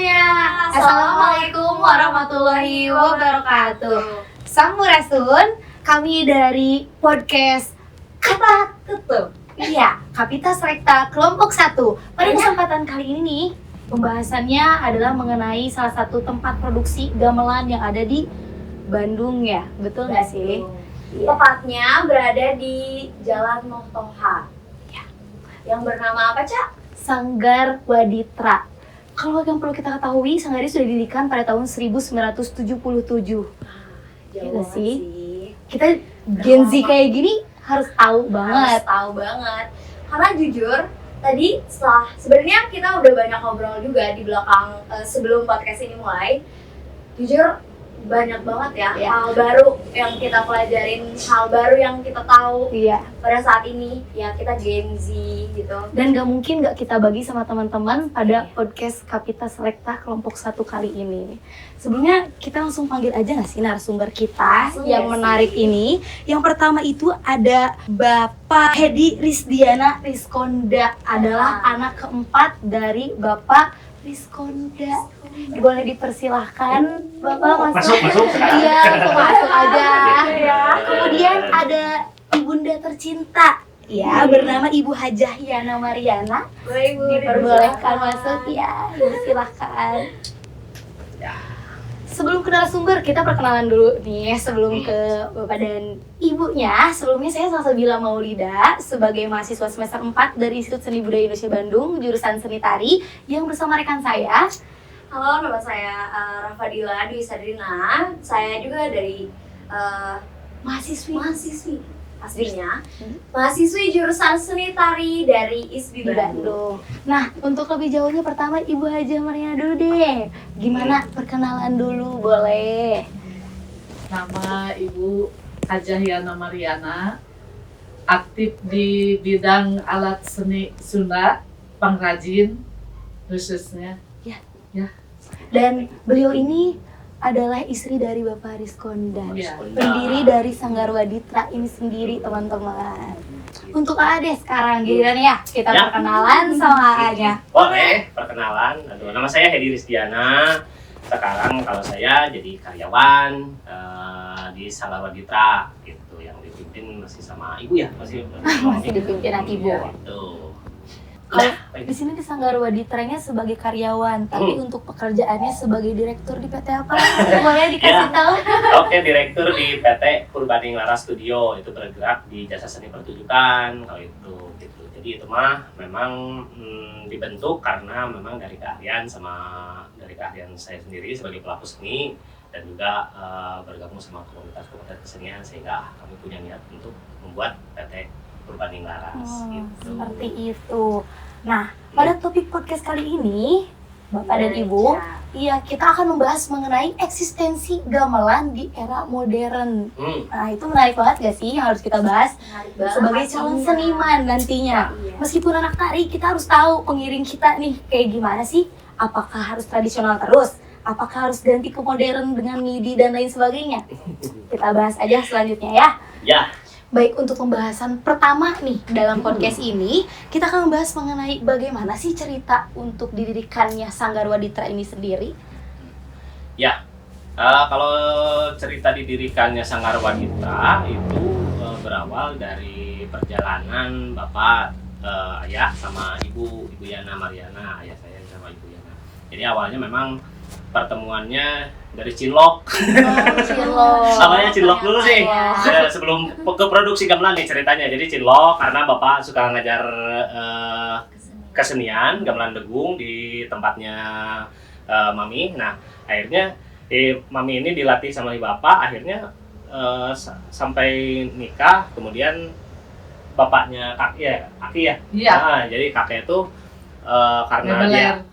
semuanya. Assalamualaikum warahmatullahi wabarakatuh. Sampurasun, kami dari podcast Kata Ketum. Iya, Kapitas Rekta Kelompok 1. Pada kesempatan kali ini nih, pembahasannya adalah mengenai salah satu tempat produksi gamelan yang ada di Bandung ya. Betul nggak sih? Iya. Tepatnya berada di Jalan Mohtoha. Ya. Yang bernama apa, Cak? Sanggar Waditra. Kalau yang perlu kita ketahui, Sanggar ini sudah didirikan pada tahun 1977. Jauh Iya banget sih. Kita Gen Z kayak gini harus tahu banget. Harus tahu banget. Karena jujur, tadi sebenarnya kita udah banyak ngobrol juga di belakang sebelum podcast ini mulai. Jujur banyak banget ya hal baru yang kita pelajarin, hal baru yang kita tahu pada saat ini. Ya kita Gen Z gitu. Dan gak mungkin gak kita bagi sama teman-teman pada podcast Kapitas Rekta Kelompok 1 kali ini. Sebelumnya kita langsung panggil aja gak sih narasumber kita yang menarik ini. Yang pertama itu ada Bapak Hedi Risdiana Riskonda, adalah anak keempat dari Bapak Riskonda. Boleh dipersilahkan Bapak masuk. Iya, masuk aja. Kemudian ada ibunda tercinta, ya, bernama Ibu Hajah Yana Mariana. Diperbolehkan masuk, ya, silahkan. Sebelum ke narasumber, kita perkenalan dulu nih sebelum ke Bapak dan Ibunya. Sebelumnya saya Salsabila Maulida sebagai mahasiswa semester 4 dari Institut Seni Budaya Indonesia Bandung, jurusan Seni Tari, yang bersama rekan saya. Halo, nama saya Rafadila Dwi Sadrina. Saya juga dari mahasiswi pastinya. Mahasiswi jurusan Seni Tari dari ISBI Bandung. Nah, untuk lebih jauhnya pertama Ibu Hajah Mariana dulu deh. Gimana perkenalan dulu, boleh? Nama Ibu Hajah Yana Mariana, aktif di bidang alat seni Sunda, pengrajin khususnya. Dan beliau ini adalah istri dari Bapak Riskonda, pendiri dari Sanggar Waditra ini sendiri, teman-teman. Untuk AA deh sekarang, giliran ya kita perkenalan sama AA-nya. Boleh, perkenalan. Aduh, nama saya Hedi Risdiana. Sekarang kalau saya jadi karyawan di Sanggar Waditra gitu, yang dipimpin masih sama ibu ya, masih dipimpin anak ibu. Gitu. Kalau di sini di Sanggar Waditranya sebagai karyawan, tapi untuk pekerjaannya sebagai direktur di PT apa? Boleh dikasih tahu? Oke, direktur di PT Purbaning Lara Studio, itu bergerak di jasa seni pertunjukan kalau itu gitu. Jadi itu mah memang dibentuk karena memang dari keahlian saya sendiri sebagai pelaku seni, dan juga bergabung sama komunitas-komunitas kesenian, sehingga kami punya niat untuk membuat PT Purbaning Laras gitu. Seperti itu. Nah, pada topik podcast kali ini, Bapak dan Ibu, kita akan membahas mengenai eksistensi gamelan di era modern. Nah, itu menarik banget gak sih yang harus kita bahas sebagai calon seniman nantinya. Meskipun anak tari, kita harus tahu pengiring kita nih kayak gimana sih? Apakah harus tradisional terus? Apakah harus ganti ke modern dengan MIDI dan lain sebagainya? Kita bahas aja selanjutnya ya. Ya. Baik, untuk pembahasan pertama nih dalam podcast ini, kita akan membahas mengenai bagaimana sih cerita untuk didirikannya Sanggar Waditra ini sendiri. Ya, kalau cerita didirikannya Sanggar Waditra itu berawal dari perjalanan Bapak, ayah sama Ibu Yana Mariana, ayah saya sama Ibu Yana. Jadi awalnya memang pertemuannya dari Cinlok. Namanya Cinlok dulu sih. Sebelum ke produksi gamelan nih ceritanya. Jadi Cinlok karena Bapak suka ngajar kesenian gamelan degung di tempatnya Mami. Nah, akhirnya Mami ini dilatih sama Bapak, akhirnya sampai nikah, kemudian bapaknya Kaki ya. Iya. Nah, jadi kakek itu karena dia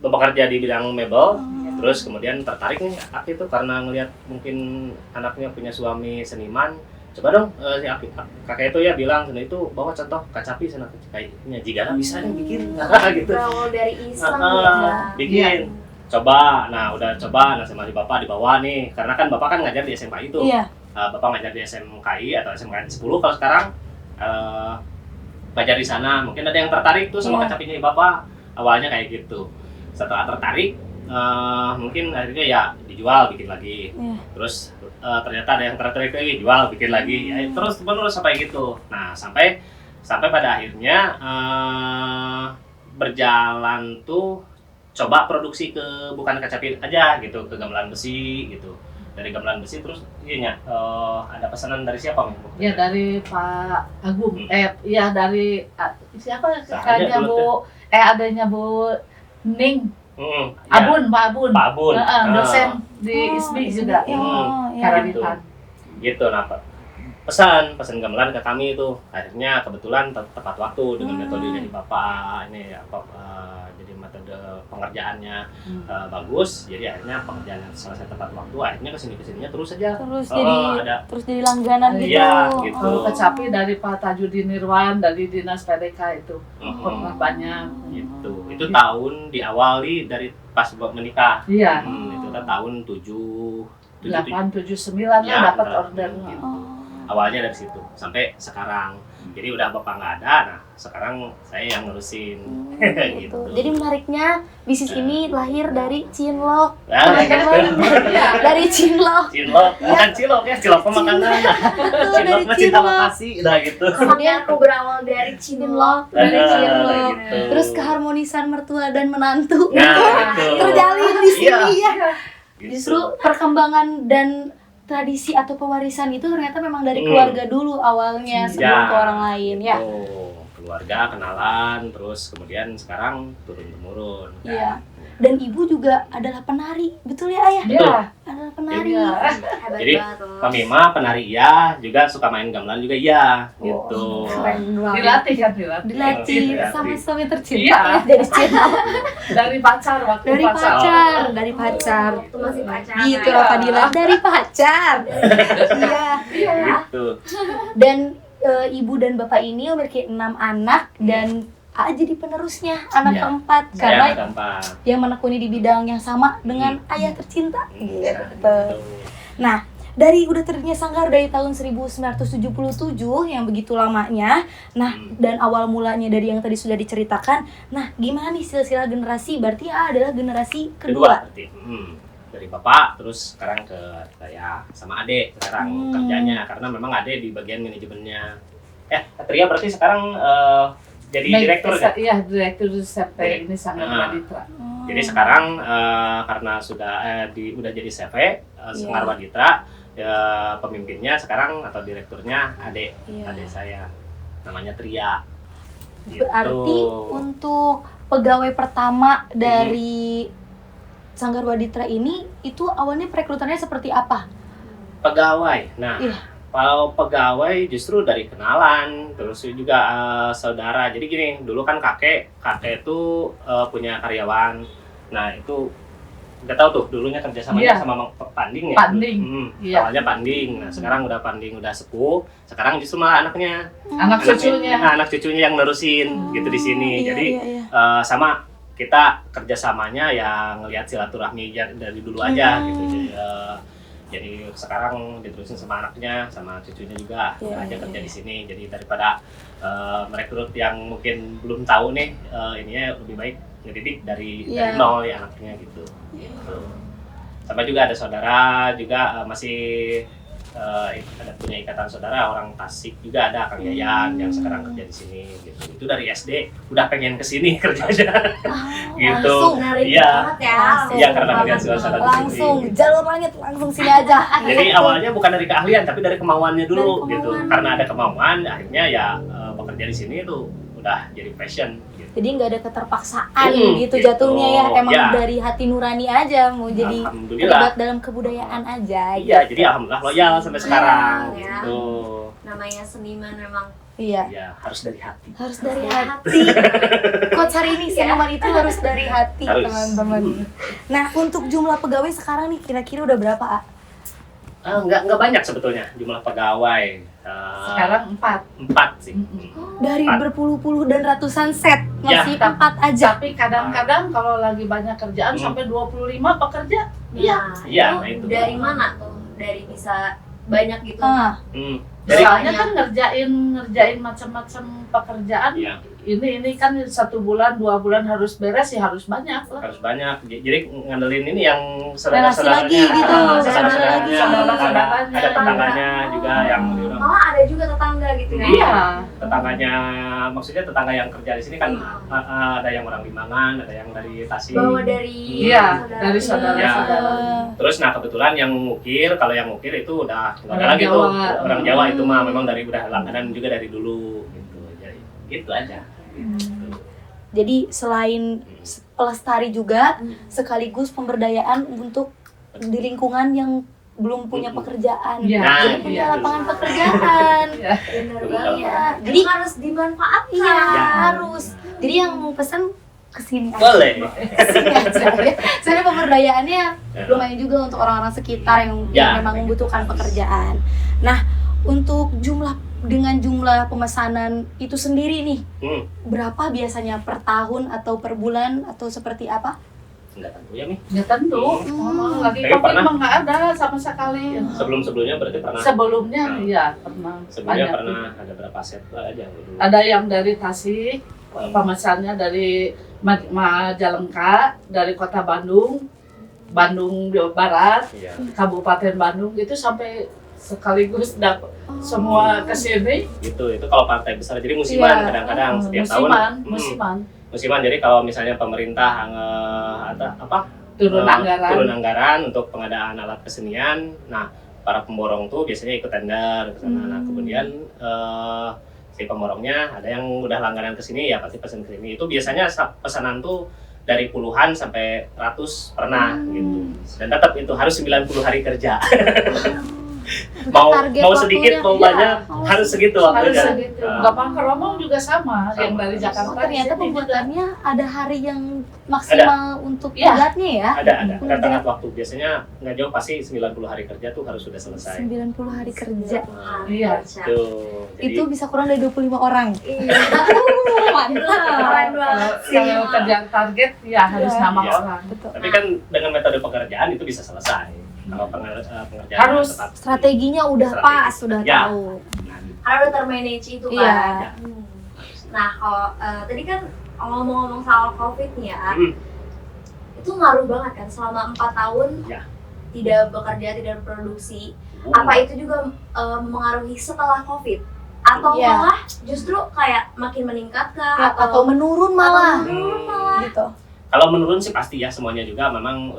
bekerja di bidang mebel. Terus kemudian tertarik nih Aki itu karena ngelihat mungkin anaknya punya suami seniman. Coba dong kakek itu ya bilang seni itu bawa contoh kacapi sana kayaknya jigana bisa nih bikin gitu. Berawal dari iseng bikin. Coba, nah udah coba, nah sama Bapak dibawa nih, karena kan Bapak kan ngajar di SMK itu. Bapak ngajar di SMKI atau SMKI 10 kalau sekarang ngajar di sana. Mungkin ada yang tertarik tuh sama kacapinya Bapak. Awalnya kayak gitu. Setelah tertarik, mungkin akhirnya ya dijual bikin lagi. Terus ternyata ada yang tertarik lagi, jual bikin lagi. Ya, terus sampai gitu. Nah, sampai pada akhirnya berjalan tuh coba produksi ke bukan kaca pit aja gitu, ke gamelan besi gitu. Dari gamelan besi terus ada pesanan dari siapa Mek? Ya dari Pak Agung. Iya dari siapa kakaknya Bu? Adanya Bu Ning. Abun, Pak Abun. Pak Abun. Dosen di ISBI juga. Karawitan. Gitu, nah pesan gamelan ke kami itu akhirnya kebetulan tepat waktu dengan metode dari Bapak ini jadi metode pengerjaannya bagus, jadi akhirnya pengerjaan yang selesai tepat waktu, akhirnya kesininya terus aja terus jadi langganan gitu. Iya, gitu. Kecapi dari Pak Tajudin Nirwan dari Dinas PDK itu pernah banyak gitu. Itu tahun diawali dari pas menikah. Iya. Itu kan tahun 879 ya, lah dapat order gitu. Awalnya dari situ sampai sekarang. Jadi udah Bapak nggak ada, nah sekarang saya yang ngurusin. Gitu. Jadi menariknya bisnis ini lahir dari Cinlok. Nah, Dari Cinlok. Cinlok, bukan cilok ya, cilok pemakanan. Cinlok mah cinta lokasi, udah gitu. Kemudian aku berawal dari Cinlok. Dari Cinlok. Gitu. Terus keharmonisan mertua dan menantu Nah, gitu. terjalin di sini ya. Gitu. Justru perkembangan dan tradisi atau pewarisan itu ternyata memang dari keluarga dulu awalnya sebelum ke orang lain ya. Keluarga, kenalan, terus kemudian sekarang turun-temurun. Iya. Dan ibu juga adalah penari, betul ya ayah? Iya. Adalah penari. Hebat Jadi banget. kami mah penari iya, juga suka main gamelan juga iya, gitu. Keren banget. Dilatih Dilatih Dilatih. sama suami tercinta Iya. ya dari cinta. dari pacar waktu Dari pacar, dari pacar. Waktu masih pacaran. Gitu Rafa Dila, dari pacar. Iya. Gitu. Dan ibu dan bapak ini memiliki 6 anak dan A jadi penerusnya, anak Iya. keempat Saya karena gampang. yang menekuni di bidang yang sama dengan ayah tercinta. Gitu. Nah, dari udah terdirinya Sanggar dari tahun 1977 yang begitu lamanya. Nah, dan awal mulanya dari yang tadi sudah diceritakan. Nah, gimana nih silsilah generasi? Berarti A adalah generasi kedua. Berarti. Dari bapak terus sekarang ke saya sama Ade sekarang kerjanya, karena memang Ade di bagian manajemennya. Tria berarti sekarang jadi direktur kan? Iya, direktur CP ini Sanggar Waditra. Jadi sekarang karena sudah udah jadi CV Sanggar Waditra, pemimpinnya sekarang atau direkturnya Ade saya, namanya Tria. Gitu. Berarti untuk pegawai pertama dari Sanggar Waditra ini itu awalnya perekrutannya seperti apa? Pegawai. Nah, Iya. kalau pegawai justru dari kenalan, terus juga saudara. Jadi gini, dulu kan kakek itu punya karyawan. Nah, itu nggak tahu tuh dulunya kerjasamanya sama Mang Panding ya. Panding. Awalnya Panding. Nah, sekarang udah Panding udah sepuh. Sekarang justru malah anaknya. Anak cucunya. Anak cucunya yang nerusin gitu di sini. Iya, Jadi iya. sama kita kerjasamanya yang ngelihat silaturahmi dari dulu aja gitu. Jadi sekarang diterusin sama anaknya, sama cucunya juga kerja di sini. Jadi daripada merekrut yang mungkin belum tahu nih, ininya lebih baik ngedidik dari nol ya anaknya gitu. Sama juga ada saudara juga masih ada punya ikatan saudara orang Tasik juga, ada Kang Yayan yang sekarang kerja di sini gitu. Itu dari SD udah pengen kesini kerjanya. Gitu. Langsung. Iya. Iya, karena melihat suasana di sini. Langsung jalur langit langsung sini aja. Jadi awalnya bukan dari keahlian tapi dari kemauannya dulu Dari gitu. kemauan. Karena ada kemauan akhirnya ya bekerja di sini tuh udah jadi passion gitu. Jadi nggak ada keterpaksaan gitu gitu. jatuhnya ya, emang Ya. dari hati nurani aja mau jadi Alhamdulillah. terlibat dalam kebudayaan aja. Iya, jadi alhamdulillah loyal sampai sekarang Ya. gitu. Namanya seniman memang Iya. Ya, harus dari hati. Harus dari hati. Quotes hari ini seniman itu harus dari hati, Harus. teman-teman. Nah, untuk jumlah pegawai sekarang nih kira-kira udah berapa, A? Nggak banyak sebetulnya jumlah pegawai. Sekarang 4. 4 sih. Dari berpuluh-puluh dan ratusan set, Ya. masih 4 aja. Tapi kadang-kadang kalau lagi banyak kerjaan sampai 25 pekerja. Iya, nah itu. Dari mana tuh? Dari bisa banyak gitu. Ah, Dari Soalnya kan ngerjain macam-macam pekerjaan Iya. ini kan 1 bulan 2 bulan harus beres ya harus banyak lah. Harus banyak. Jadi ngandelin ini yang Relasi lagi gitu, saudara lagi. Saudara-saudaranya. Ada tetangganya juga yang Malah ada juga tetangga gitu ya. Iya. tetangganya, maksudnya tetangga yang kerja di sini kan ada yang orang Limangan, ada yang dari Tasik. Bawa dari Iya, dari saudara. saudara-saudara. Terus nah kebetulan yang ngukir, kalau yang ngukir itu udah nggak ada Orang lagi Jawa. tuh orang Jawa itu mah memang dari udah langganan juga dari dulu gitu. Jadi gitu aja. Gitu. Jadi selain pelestari juga sekaligus pemberdayaan untuk di lingkungan yang belum punya pekerjaan. Iya. Nah, Jadi punya iya. lapangan pekerjaan. Iya. Benar Betul. banget. Iya. Jadi harus dimanfaatkan. Iya, Ya. harus. Jadi yang mau pesan kesini aja. Boleh. Kesini aja. Soalnya pemberdayaannya Ya. lumayan juga untuk orang-orang sekitar yang Ya. memang membutuhkan pekerjaan. Nah, untuk dengan jumlah pemesanan itu sendiri nih, berapa biasanya per tahun atau per bulan atau seperti apa? Nggak tentu ya, Mi. Ya tentu. Lagi Tapi Covid pernah. mah nggak ada sama sekali. Sebelum-sebelumnya berarti pernah. Sebelumnya ya pernah. Sebelumnya Banyak. pernah ada berapa set aja dulu. Ada yang dari Tasik, pemesannya dari Majalengka, dari kota Bandung, Bandung Jawa Barat, Iya. Kabupaten Bandung gitu sampai sekaligus dapat semua ke sini. Gitu. Itu kalau partai besar jadi musiman Iya. kadang-kadang setiap tahun. Musiman. Musiman, jadi kalau misalnya pemerintah Turun anggaran. turun anggaran untuk pengadaan alat kesenian, nah para pemborong tuh biasanya ikut tender ke sana. Nah kemudian si pemborongnya ada yang udah langganan ke sini ya pasti pesen ke sini. Itu biasanya pesanan tuh dari puluhan sampai ratus pernah gitu. Dan tetap itu harus 90 hari kerja. mau Target sedikit waktunya, mau iya, banyak harus harus segitu Harus waktunya. segitu. Gampang Keromong juga sama, yang dari Oh, Jakarta. ternyata ke sini pembuatannya ada hari yang maksimal untuk Iya. bulatnya ya? Ada Udah. tengah waktu. Biasanya nggak jauh pasti 90 hari kerja tuh harus sudah selesai. 90 hari kerja. Nah, Iya. tuh. Jadi, Itu bisa kurang dari 25 orang. Iya. Mantap. Keren banget sih. Kalau kerja target ya harus Iya. nama Iya. orang. Betul. tapi kan dengan metode pekerjaan itu bisa selesai. Kalau pengerjaan Harus. tetap Strateginya udah Strategi. pas, sudah Ya. tahu. Karena udah termanage itu kan. Iya. Nah, kalau tadi kan ngomong-ngomong soal COVID nih ya, Hmm. itu ngaruh banget kan selama 4 tahun Ya. tidak bekerja, tidak berproduksi. Hmm. Apa itu juga mempengaruhi setelah COVID? Atau Iya. malah justru kayak makin meningkat kah? Ya, atau menurun malah. menurun malah? Gitu. Kalau menurun sih pasti ya, semuanya juga memang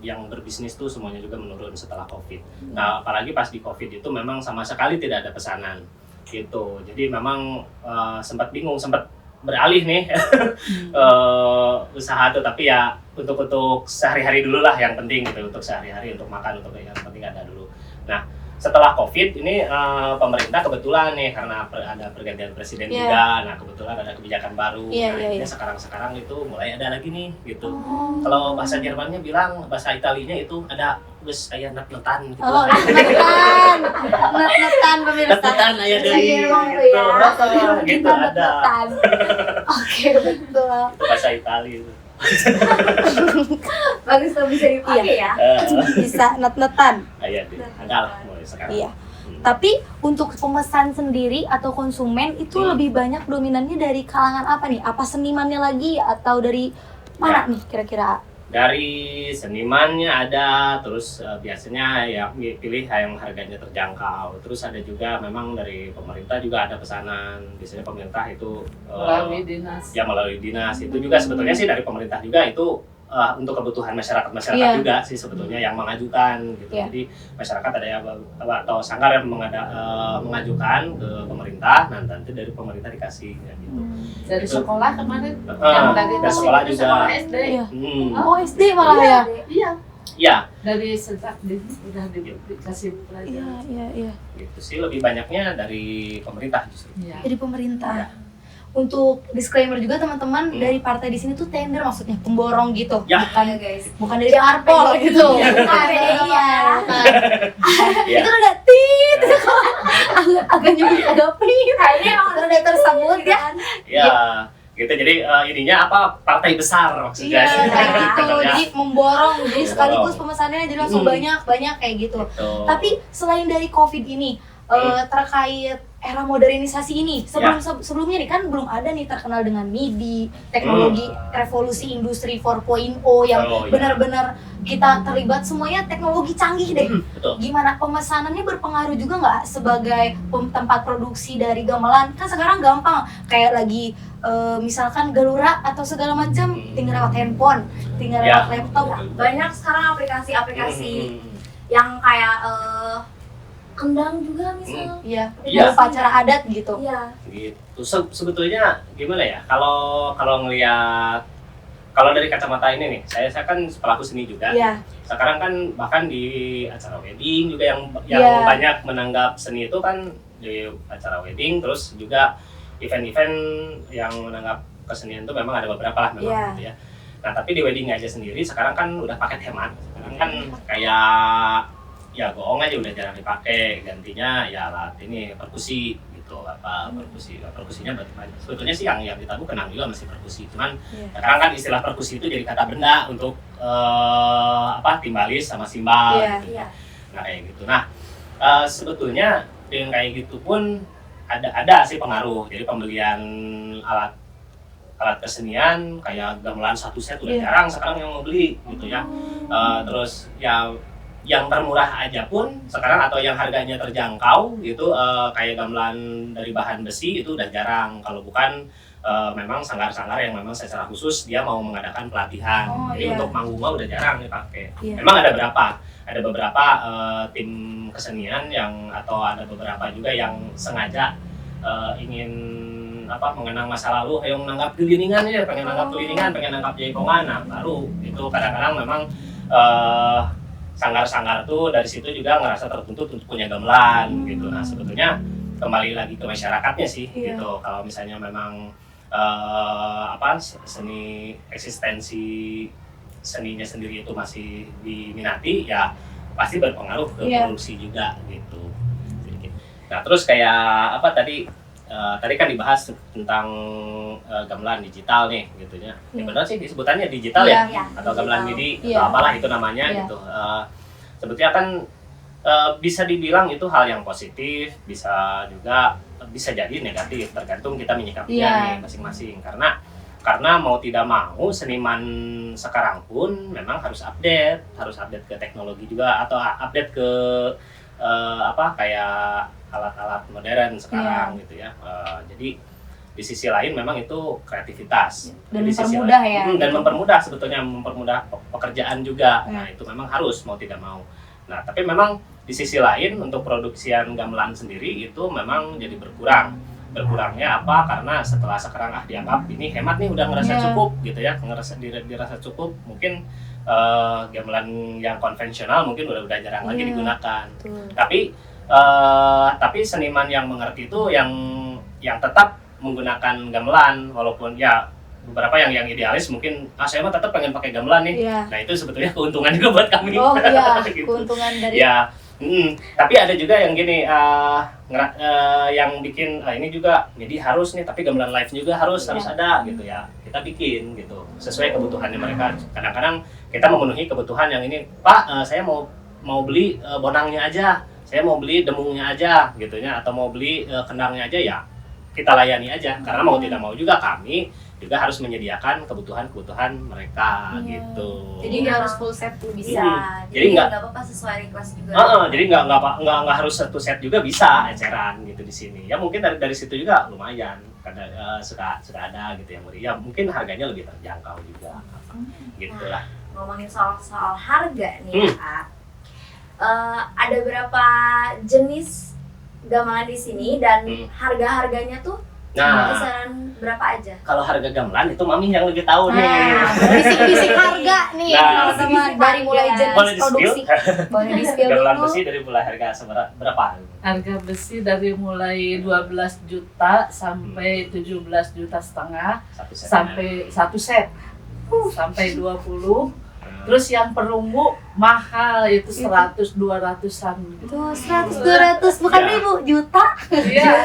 yang berbisnis tuh semuanya juga menurun setelah COVID. Nah, apalagi pas di COVID itu memang sama sekali tidak ada pesanan gitu. Jadi memang sempat bingung, sempat beralih nih usaha tuh, tapi ya untuk sehari-hari dulu lah yang penting gitu, untuk sehari-hari, untuk makan, untuk yang penting ada dulu. Nah, setelah COVID ini pemerintah kebetulan nih karena ada pergantian presiden Iya. juga, nah kebetulan ada kebijakan baru. Iya, Nah, iya, ini iya. sekarang itu mulai ada lagi nih gitu. Kalau bahasa Jermannya bilang, bahasa Italinya itu ada bus kayak nat-natan gitu. Oh, nat-natan. Nat-natan pemirsa. Nat-natan aya Bahasa deui Jerman tuh gitu. ya. Bahasa Jerman Gitu kita ada. nat-natan. Oke, betul. Itu bahasa Itali itu. Bagus tuh bisa dipakai ya. Bisa nat-natan. Aya deh. Ada lah mulai sekarang. Iya. Tapi untuk pemesan sendiri atau konsumen itu lebih banyak dominannya dari kalangan apa nih? Apa senimannya lagi atau dari mana nih kira-kira? Dari senimannya ada, terus biasanya yang pilih yang harganya terjangkau. Terus ada juga memang dari pemerintah juga ada pesanan. Biasanya pemerintah itu Melalui dinas. ya melalui dinas. Itu juga sebetulnya sih dari pemerintah juga itu untuk kebutuhan masyarakat Iya. juga sih sebetulnya yang mengajukan gitu. Iya. Jadi masyarakat ada yang atau sanggar yang mengajukan ke pemerintah, nanti dari pemerintah dikasih ya, gitu. Dari Itu. sekolah kemarin. Dari sekolah dari juga. sekolah SD. Iya. Hmm. Oh, SD malah ya. Iya. Ya, Dari sejak dini udah dikasih Iya, pelajaran. iya, iya. gitu sih lebih banyaknya dari pemerintah justru. Iya. Jadi pemerintah. Untuk disclaimer juga teman-teman, dari partai di sini tuh tender maksudnya pemborong gitu. Ya. Bukan guys. Bukan dari parpol gitu. Iya. Bukan, Iya. bukan. Ya. Itu udah tit. Agak nyebut agak plit. Kayaknya emang Itu udah tersebut ya. Ya, gitu. Jadi ininya apa? Partai besar maksudnya. Iya, kayak gitu. Tendernya. Jadi memborong. Jadi Memborong. sekaligus pemesannya jadi langsung Hmm. banyak kayak gitu. Gitu. Tapi selain dari COVID ini terkait era modernisasi ini. Sebelumnya nih kan belum ada nih terkenal dengan MIDI, teknologi revolusi industri 4.0 yang benar-benar kita terlibat semuanya teknologi canggih deh. Betul. Gimana pemesanannya berpengaruh juga nggak sebagai tempat produksi dari gamelan? Kan sekarang gampang kayak lagi misalkan galura atau segala macam tinggal lewat handphone, tinggal lewat laptop. Banyak sekarang aplikasi-aplikasi yang kayak kendang juga misalnya. Iya. Upacara adat gitu. Iya. Gitu. Sebetulnya gimana ya? Kalau ngelihat kalau dari kacamata ini nih, saya kan pelaku seni juga. Iya. Sekarang kan bahkan di acara wedding juga yang banyak menanggap seni itu kan di acara wedding, terus juga event-event yang menanggap kesenian itu memang ada beberapa lah memang gitu ya. Nah, tapi di wedding aja sendiri sekarang kan udah paket hemat. Sekarang kan kayak ya goong aja udah jarang dipakai, gantinya ya alat ini perkusi gitu, perkusinya banyak. Sebetulnya sih yang ditabuh kenang juga masih perkusi, cuman sekarang kan istilah perkusi itu jadi kata benda untuk timbalis sama simbal gitu. Nah kayak gitu. Nah sebetulnya dengan kayak gitu pun ada sih pengaruh. Jadi pembelian alat kesenian kayak gamelan 1 set udah jarang sekarang yang mau beli gitu ya. Terus yang termurah aja pun sekarang atau yang harganya terjangkau gitu kayak gamelan dari bahan besi itu udah jarang, kalau bukan memang sanggar-sanggar yang memang secara khusus dia mau mengadakan pelatihan. Jadi untuk manggung udah jarang dipakai. Memang ada beberapa tim kesenian yang atau ada beberapa juga yang sengaja ingin mengenang masa lalu, yang menanggap geliningan ya, pengen nanggap geliningan, pengen nanggap jaipongan. Nah baru itu kadang-kadang memang sanggar-sanggar tuh dari situ juga ngerasa tertuntut untuk punya gamelan gitu. Nah sebetulnya kembali lagi ke masyarakatnya sih gitu. Kalau misalnya memang seni eksistensi seninya sendiri itu masih diminati, ya pasti berpengaruh ke produksi juga gitu. Nah terus kayak tadi kan dibahas tentang gamelan digital nih gitu ya. Benar sih disebutannya digital atau gamelan MIDI atau apalah itu namanya gitu. Sebetulnya kan bisa dibilang itu hal yang positif, bisa jadi negatif, tergantung kita menyikapinya nih masing-masing. Karena mau tidak mau seniman sekarang pun memang harus update ke teknologi juga atau update ke kayak alat-alat modern sekarang gitu ya. Jadi di sisi lain memang itu kreativitas dan mempermudah dan mempermudah sebetulnya, mempermudah pekerjaan juga. Nah itu memang harus mau tidak mau. Nah tapi memang di sisi lain untuk produksian gamelan sendiri itu memang jadi berkurangnya apa, karena setelah sekarang dianggap ini hemat nih, udah ngerasa cukup gitu ya, dirasa cukup. Mungkin gamelan yang konvensional mungkin udah jarang lagi digunakan. Tapi seniman yang mengerti itu yang tetap menggunakan gamelan, walaupun ya beberapa yang idealis mungkin saya mah tetap pengen pakai gamelan nih. Nah itu sebetulnya keuntungan juga buat kami. Gitu. Keuntungan dari tapi ada juga yang gini yang bikin ini juga jadi harus nih, tapi gamelan live juga harus ada gitu ya. Kita bikin gitu sesuai kebutuhannya mereka. Kadang-kadang kita memenuhi kebutuhan yang ini, Pak, saya mau beli bonangnya aja, saya mau beli demungnya aja gitu ya, atau mau beli kendangnya aja, ya kita layani aja. Karena mau tidak mau juga kami juga harus menyediakan kebutuhan mereka gitu. Jadi nggak harus full set tuh bisa. Jadi nggak apa-apa sesuai request juga. Jadi nggak harus satu set juga bisa eceran gitu di sini. Ya mungkin dari situ juga lumayan. Karena suka ada gitu yang ya mungkin harganya lebih terjangkau juga. Gitulah. Ngomongin soal harga nih, ada berapa jenis gamelan di sini dan harga-harganya tuh kisaran berapa aja? Kalau harga gamelan itu Mami yang lebih tahu nih. Bisik-bisik harga nih teman-teman, dari mulai jenis produksi. Boleh di-spill dulu. Gamelan besi dari mulai harga berapa? Harga besi dari mulai 12 juta sampai 17 juta setengah, sampai 1 set sampai 20. Terus yang perunggu mahal itu 100-200an. Tuh 100-200 bukan ribu, juta. Iya.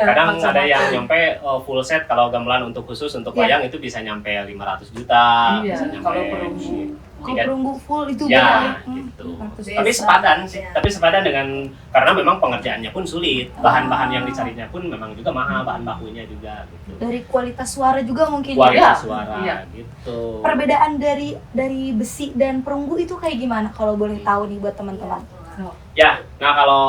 Kadang ada yang nyampe full set kalau gamelan untuk khusus untuk wayang itu bisa nyampe 500 juta. Iya. Kalau perunggu Kalau perunggu full itu ya beda. gitu. Pantes. Tapi sepadan sih, tapi sepadan dengan karena memang pengerjaannya pun sulit, bahan-bahan yang dicarinya pun memang juga mahal, bahan bakunya juga gitu. Dari kualitas suara juga mungkin Kualitas ya. suara Iya. gitu. Perbedaan dari besi dan perunggu itu kayak gimana kalau boleh tahu nih buat teman-teman? Ya, nah kalau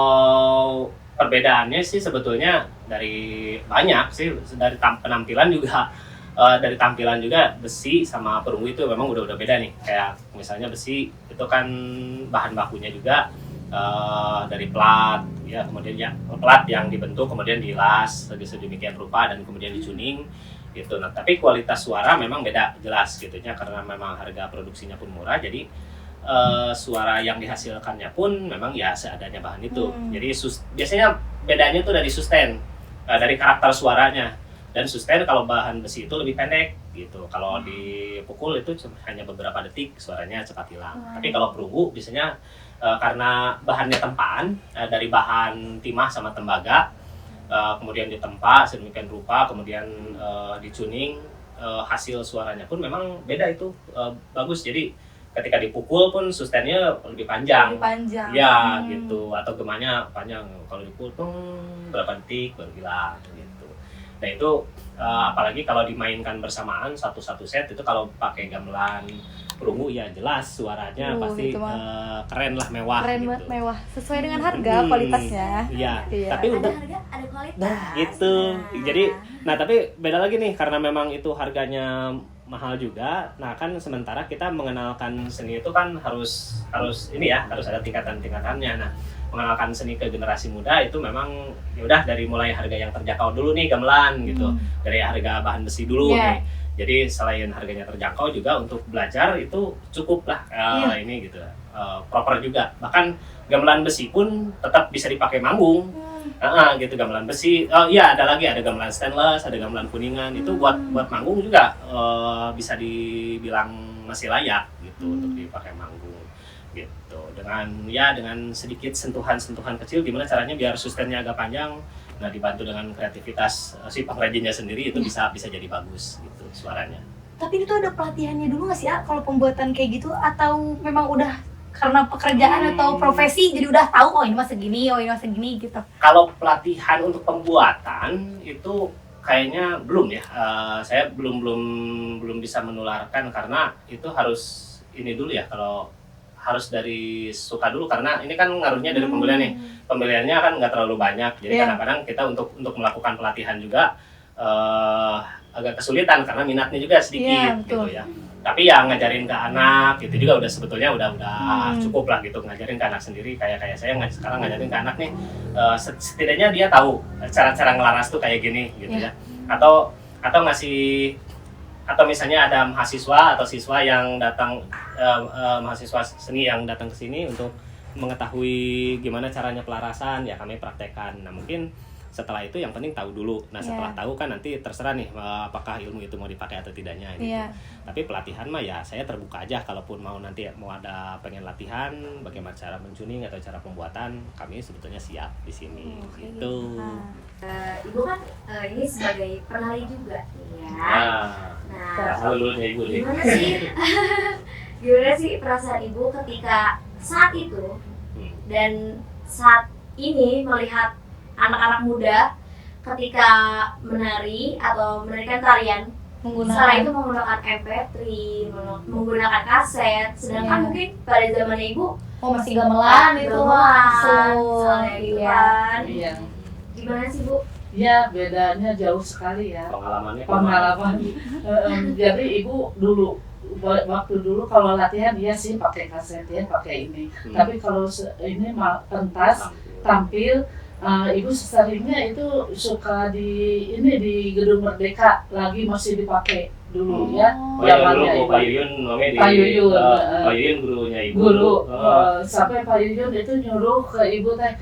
perbedaannya sih sebetulnya dari banyak sih, dari penampilan juga. Dari tampilan juga besi sama perunggu itu memang udah beda nih. Kayak misalnya besi itu kan bahan bakunya juga dari plat, ya kemudian ya plat yang dibentuk kemudian dilas sedemikian rupa dan kemudian dicuning gitu. Nah, tapi kualitas suara memang beda jelas gitunya karena memang harga produksinya pun murah, jadi suara yang dihasilkannya pun memang ya seadanya bahan itu. Jadi biasanya bedanya tuh dari sustain, dari karakter suaranya. Dan sustain kalau bahan besi itu lebih pendek gitu. Kalau dipukul itu hanya beberapa detik suaranya cepat hilang. Tapi kalau perunggu biasanya karena bahannya tempaan dari bahan timah sama tembaga, kemudian ditempa sedemikian rupa, kemudian dicuning, hasil suaranya pun memang beda itu bagus. Jadi ketika dipukul pun sustainnya lebih panjang. Lebih panjang. Ya gitu. Atau gemanya panjang. Kalau dipukul tuh berapa detik baru hilang gitu. Nah itu apalagi kalau dimainkan bersamaan satu set itu kalau pakai gamelan perunggu ya jelas suaranya pasti gitu keren lah, mewah. Keren gitu. banget, mewah. Sesuai dengan harga kualitasnya. Iya. Iya. Tapi Ada untuk harga, ada kualitas. nah gitu. Jadi tapi beda lagi nih karena memang itu harganya mahal juga. Nah kan sementara kita mengenalkan seni itu kan harus ini ya, harus ada tingkatan-tingkatannya. Nah mengenalkan seni ke generasi muda itu memang ya udah dari mulai harga yang terjangkau dulu nih gamelan gitu, dari harga bahan besi dulu nih. Jadi selain harganya terjangkau juga untuk belajar itu cukup lah ini gitu, proper juga. Bahkan gamelan besi pun tetap bisa dipakai manggung. Gitu gamelan besi. Iya ada gamelan stainless, ada gamelan kuningan itu buat manggung juga bisa dibilang masih layak gitu untuk dipakai manggung gitu. Dengan sedikit sentuhan-sentuhan kecil gimana caranya biar sustainnya agak panjang. Nah dibantu dengan kreativitas si pengrajinnya sendiri itu bisa jadi bagus gitu suaranya. Tapi itu ada pelatihannya dulu nggak sih ya kalau pembuatan kayak gitu, atau memang udah karena pekerjaan atau profesi jadi udah tahu oh ini mah segini gitu? Kalau pelatihan untuk pembuatan itu kayaknya belum ya. Saya belum bisa menularkan karena itu harus ini dulu ya, kalau harus dari suka dulu karena ini kan ngaruhnya dari pembelian nih. Pembeliannya kan nggak terlalu banyak. Jadi kadang-kadang kita untuk melakukan pelatihan juga agak kesulitan karena minatnya juga sedikit gitu ya. Tapi ya ngajarin ke anak gitu juga udah sebetulnya udah cukup lah gitu, ngajarin ke anak sendiri kayak saya sekarang ngajarin ke anak nih setidaknya dia tahu cara-cara ngelaras tuh kayak gini gitu ya. Atau ngasih, atau misalnya ada mahasiswa atau siswa yang datang mahasiswa seni yang datang ke sini untuk mengetahui gimana caranya pelarasan ya kami praktekkan. Nah mungkin setelah itu yang penting tahu dulu. Nah setelah tahu kan nanti terserah nih apakah ilmu itu mau dipakai atau tidaknya gitu. Tapi pelatihan mah ya saya terbuka aja, kalaupun mau nanti mau ada pengen latihan bagaimana cara mencuning atau cara pembuatan, kami sebetulnya siap di sini gitu. Ibu kan ini sebagai penari juga nih ya. Nah dulunya ibu nih. Gimana sih perasaan ibu ketika saat itu dan saat ini melihat anak-anak muda ketika menari atau menarikan tarian setelah itu menggunakan MP3, menggunakan kaset, sedangkan mungkin pada zaman ibu masih gamelan itu misalnya gitu kan. Gimana sih Bu? Ya bedanya jauh sekali ya. Pengalaman. Jadi ibu waktu dulu kalau latihan iya sih pakai kaset ya, pakai ini. Tapi kalau ini pentas tampil, ibu seringnya itu suka di Gedung Merdeka lagi masih dipakai dulu ya. Pak Yuyun gurunya ibu. Sampai Pak Yuyun itu nyuruh ke ibu teh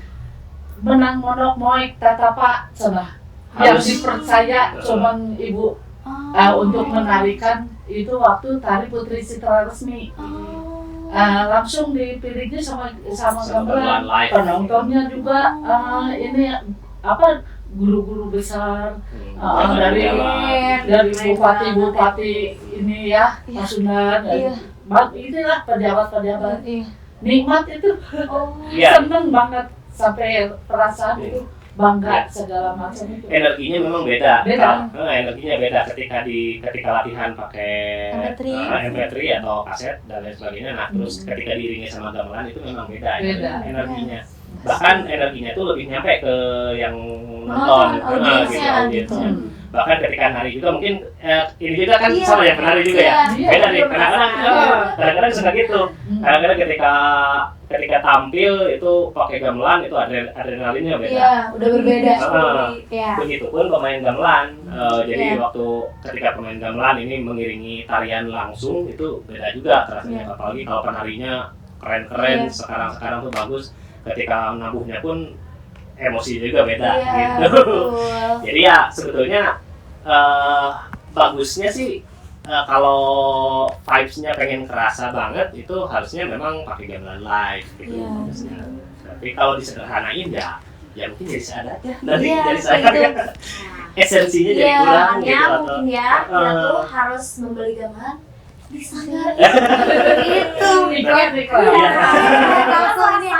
menang monok moik tatapa sana. Yang dipercaya cuman ibu untuk menarikan itu waktu tari Putri Citra Resmi. Langsung dipilihnya sama gamelan. Penontonnya juga ini guru-guru besar dari bupati ini ya, Pasundan inilah pejabat-pejabat Iya. nikmat itu Oh. Iya. seneng banget sampai perasaan Iya. itu bangga Iya. segala macam itu. Energinya memang beda. Beda. Energinya beda ketika latihan pakai MP3. MP3 atau kaset dan lain sebagainya. Nah, terus ketika diiringi sama gamelan itu memang beda. Beda. Energinya. Bahkan energinya itu lebih nyampe ke yang Nonton, nonton, audiensnya audiens. gitu. Bahkan ketika nari juga mungkin ini juga kan Iya. sama yang penari juga ya. Iya. Beda nih. Iya. Kadang-kadang suka gitu. Kadang-kadang ketika tampil itu pakai gamelan itu adrenalinnya beda. Iya, udah berbeda. Heeh. Iya. Begitupun pemain gamelan, jadi Iya. waktu ketika pemain gamelan ini mengiringi tarian langsung itu beda juga rasanya. Iya. Apalagi kalau penarinya keren-keren, Iya. sekarang tuh bagus. Ketika nabuhnya pun emosi juga beda Iya, gitu. betul. Jadi ya sebetulnya bagusnya sih kalau vibes-nya pengen kerasa banget itu harusnya memang pakai gamelan live gitu. Iya. Harusnya. Tapi kalau disederhanain ya mungkin jadi seadanya. Nanti Iya, jadi saya itu. esensinya jadi Iya, kurang Makanya gitu atau mungkin ya, kita tuh harus membeli gamelan di sana. Itu. Iklan. Iya. Langsung ini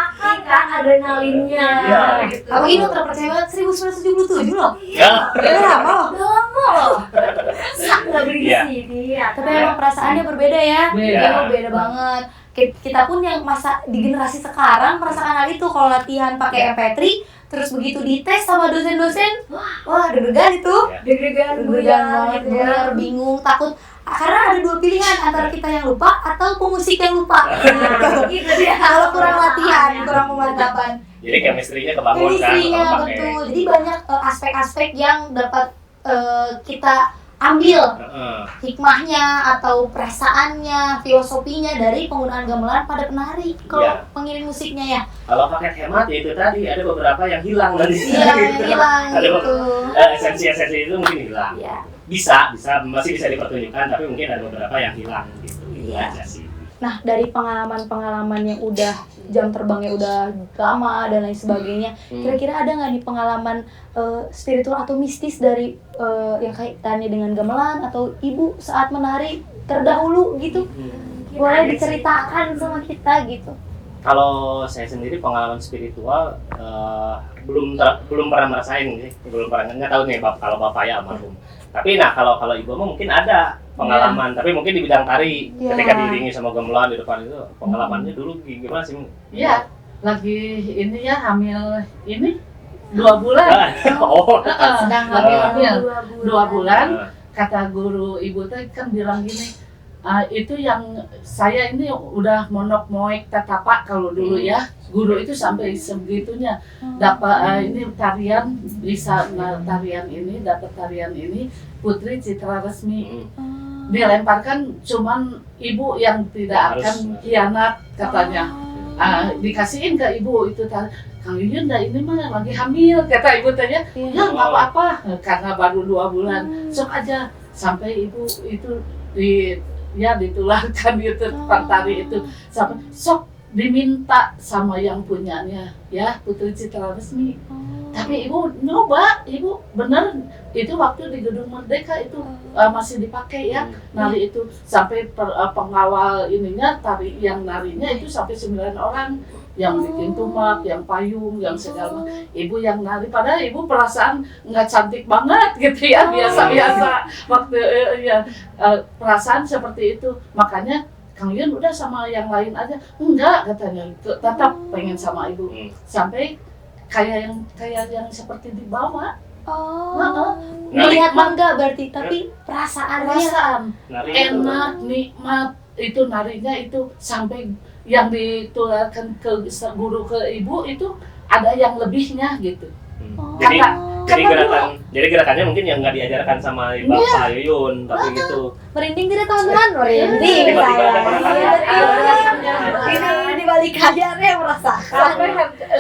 kan adrenalinnya. Iya. Gitu. Aku ini terpercaya banget 1977 loh. Ya. Udah lama loh. Udah lama loh. Sak nggak beli di Iya. sini ya. Tapi emang perasaannya berbeda ya. Beda. Emang beda banget. Kita pun yang masa di generasi sekarang merasakan hal itu kalau latihan pakai MP3 terus begitu dites sama dosen-dosen, wah deg-degan itu. deg-degan Deg-degan banget, gitu ya. bener, bingung, takut. Karena ada dua pilihan antara kita yang lupa atau pemusik yang lupa. Nah, gitu dia. Kalau kurang latihan, kurang pemantapan. Jadi chemistry-nya kebangun kan Chemistry-nya kalau pakai. betul. Jadi banyak aspek-aspek yang dapat kita ambil Heeh. hikmahnya atau perasaannya, filosofinya dari penggunaan gamelan pada penari kalau Iya. pengiring musiknya ya. Kalau pakai hemat ya itu tadi ada beberapa yang hilang nanti. Iya, yang hilang Ada gitu. esensi itu mungkin hilang. Iya. Bisa masih bisa dipertunjukkan tapi mungkin ada beberapa yang hilang gitu. Itu Iya. aja sih. Nah, dari pengalaman-pengalaman yang udah jam terbangnya udah lama dan lain sebagainya, kira-kira ada nggak nih pengalaman spiritual atau mistis dari yang kaitannya dengan gamelan atau ibu saat menari terdahulu gitu? Boleh diceritakan sama kita gitu. Kalau saya sendiri pengalaman spiritual belum pernah merasain sih, belum pernah nggak tahu nih kalau bapak ya almarhum. Tapi nah kalau ibu mah mungkin ada pengalaman, tapi mungkin di bidang tari Iya. ketika diiringi sama gamelan di depan itu pengalamannya dulu gimana sih? Iya, lagi ini ya hamil ini 2 bulan. Oh, Sedang hamil. hamil. 2 bulan. Kata guru ibu teh kan bilang gini, itu yang saya ini udah monok moek tatapak kalau dulu ya, guru itu sampai segitunya dapat ini tarian bisa tarian ini dapat tarian ini Putri Citra Resmi dilemparkan cuman ibu yang tidak Harus. akan hianat katanya. Dikasihin ke ibu itu Kang Yuyun dah ini mah lagi hamil kata ibu tanya. Ya nggak apa-apa karena baru 2 bulan sok aja sampai ibu itu ditularkan di tempat tari itu sampai sok diminta sama yang punyanya ya Putri Citra Resmi. Tapi ibu nyoba, ibu bener itu waktu di Gedung Merdeka itu masih dipakai ya nari itu sampai pengawal ininya tari yang narinya itu sampai 9 orang yang bikin tumak, yang payung, yang segala ibu yang nari padahal ibu perasaan nggak cantik banget gitu ya biasa-biasa waktu perasaan seperti itu makanya Kang Yun udah sama yang lain aja enggak katanya tetap pengen sama ibu sampai kayak yang seperti dibawa Melihat mangga berarti tapi perasaan enak nikmat itu narinya itu sampai yang ditularkan ke guru ke ibu itu ada yang lebihnya gitu. Jadi gerakannya mungkin yang nggak diajarkan sama Bapak Yuyun tapi gitu. Merinding tidak teman-teman? Merinding ini di balik kadarnya merasakan.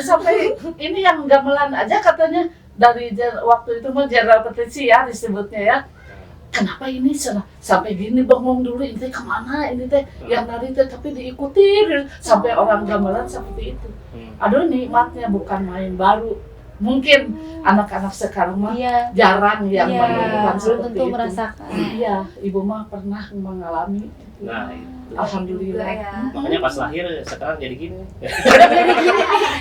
Sampai ini yang gamelan aja katanya dari waktu itu mah Jenderal Petisi ya disebutnya ya. Kenapa ini sampai gini bengong dulu ini kemana ini teh yang nari teh tapi diikuti sampai orang gamelan seperti itu. Aduh nikmatnya bukan main baru. Mungkin anak-anak sekarang mah jarang yang menemukan belum seperti tentu itu. merasakan. Iya, ibu mah pernah mengalami. Nah, Alhamdulillah. juga ya. Makanya pas lahir sekarang jadi gini.